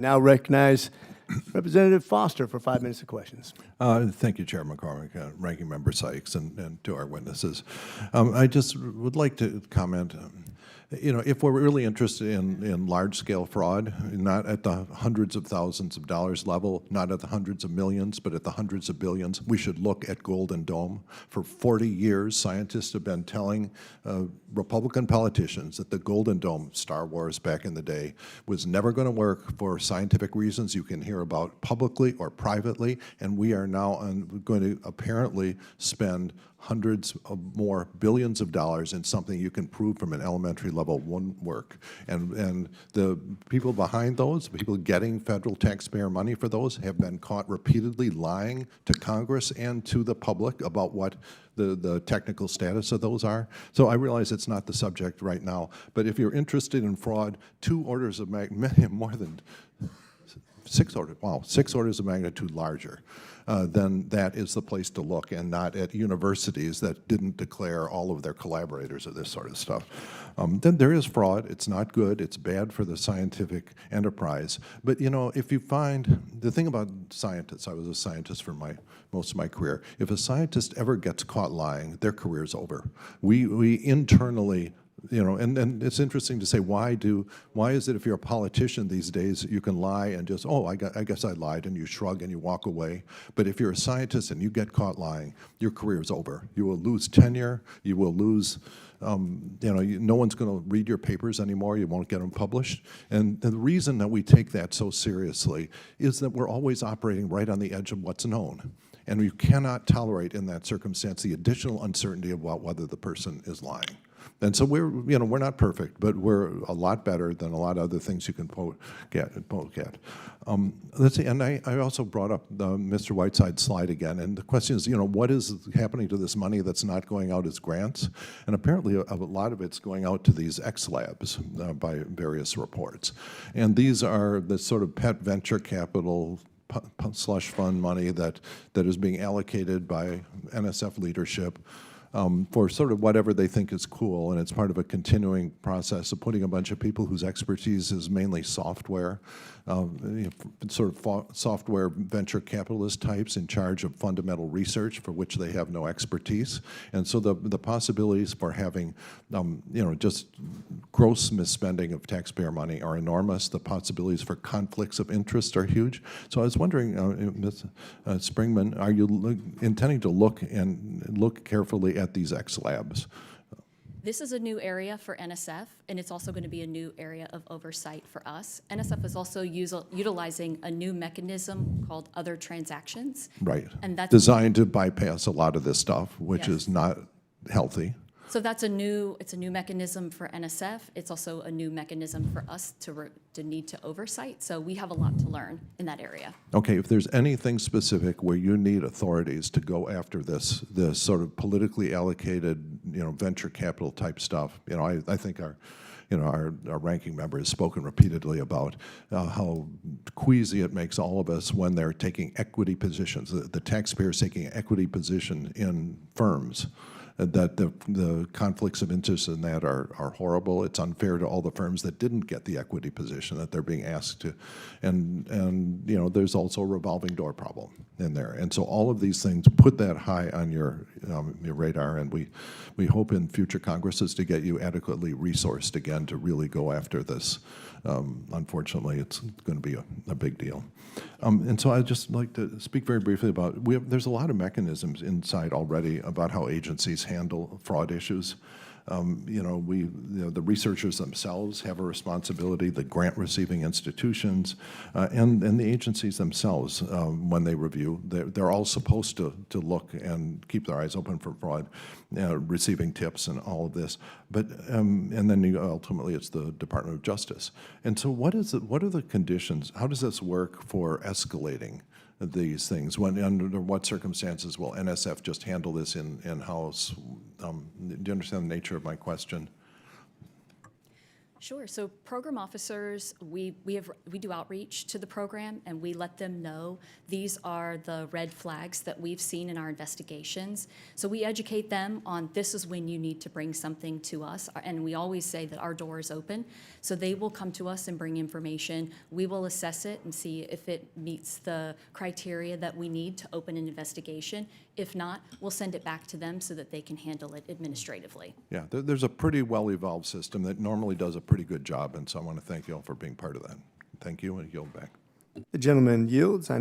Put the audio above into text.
Now recognize Representative Foster for 5 minutes of questions. Thank you, Chair McCormick, Ranking Member Sykes, and to our witnesses. I just would like to comment. If we're really interested in large-scale fraud, not at the hundreds of thousands of dollars level, not at the hundreds of millions, but at the hundreds of billions, we should look at Golden Dome. For 40 years, scientists have been telling Republican politicians that the Golden Dome, Star Wars back in the day, was never going to work for scientific reasons you can hear about publicly or privately, and we are now going to apparently spend hundreds of more billions of dollars in something you can prove from an elementary level won't work. And the people behind those, people getting federal taxpayer money for those, have been caught repeatedly lying to Congress and to the public about what the technical status of those are. So I realize it's not the subject right now, but if you're interested in fraud, 2 orders of magnitude, more than 6 orders of magnitude larger, then that is the place to look, and not at universities that didn't declare all of their collaborators of this sort of stuff. Then there is fraud. It's not good. It's bad for the scientific enterprise. But if you find, the thing about scientists, I was a scientist for most of my career, if a scientist ever gets caught lying, their career's over. We internally, and it's interesting to say, why is it if you're a politician these days, you can lie and just, I guess I lied, and you shrug and you walk away. But if you're a scientist and you get caught lying, your career is over. You will lose tenure, you will lose, no one's going to read your papers anymore, you won't get them published. And the reason that we take that so seriously is that we're always operating right on the edge of what's known. And you cannot tolerate in that circumstance the additional uncertainty about whether the person is lying. And so we're not perfect, but we're a lot better than a lot of other things you can poke at. Let's see, and I also brought up the Mr. Whiteside's slide again, and the question is, what is happening to this money that's not going out as grants? And apparently a lot of it's going out to these X labs by various reports. And these are the sort of pet venture capital slush fund money that is being allocated by NSF leadership for sort of whatever they think is cool, and it's part of a continuing process of putting a bunch of people whose expertise is mainly software, sort of software venture capitalist types in charge of fundamental research for which they have no expertise. And so the possibilities for having, just gross misspending of taxpayer money are enormous. The possibilities for conflicts of interest are huge. So I was wondering, Ms. Springman, are you intending to look carefully at these X labs? This is a new area for NSF, and it's also going to be a new area of oversight for us. NSF is also utilizing a new mechanism called other transactions. Right. And that's designed to bypass a lot of this stuff, which Yes. is not healthy. So it's a new mechanism for NSF. It's also a new mechanism for us to need to oversight. So we have a lot to learn in that area. Okay, if there's anything specific where you need authorities to go after this sort of politically allocated, venture capital type stuff, I think our ranking member has spoken repeatedly about how queasy it makes all of us when they're taking equity positions, the taxpayers taking an equity position in firms. That the conflicts of interest in that are horrible. It's unfair to all the firms that didn't get the equity position that they're being asked to, and there's also a revolving door problem in there. And so all of these things, put that high on your radar, and we hope in future Congresses to get you adequately resourced again to really go after this. Unfortunately, it's going to be a big deal. And so I'd just like to speak very briefly about, there's a lot of mechanisms inside already about how agencies handle fraud issues. The researchers themselves have a responsibility, the grant-receiving institutions, and the agencies themselves, when they review, they're all supposed to look and keep their eyes open for fraud, receiving tips and all of this. But and then ultimately it's the Department of Justice. And so what are the conditions? How does this work for escalating these things? Under what circumstances will NSF just handle this in-house? Do you understand the nature of my question? Sure. So program officers, we do outreach to the program, and we let them know these are the red flags that we've seen in our investigations. So we educate them on this is when you need to bring something to us, and we always say that our door is open. So they will come to us and bring information. We will assess it and see if it meets the criteria that we need to open an investigation. If not, we'll send it back to them so that they can handle it administratively. Yeah, there's a pretty well-evolved system that normally does a pretty good job, and so I want to thank you all for being part of that. Thank you, and yield back. The gentleman yields. I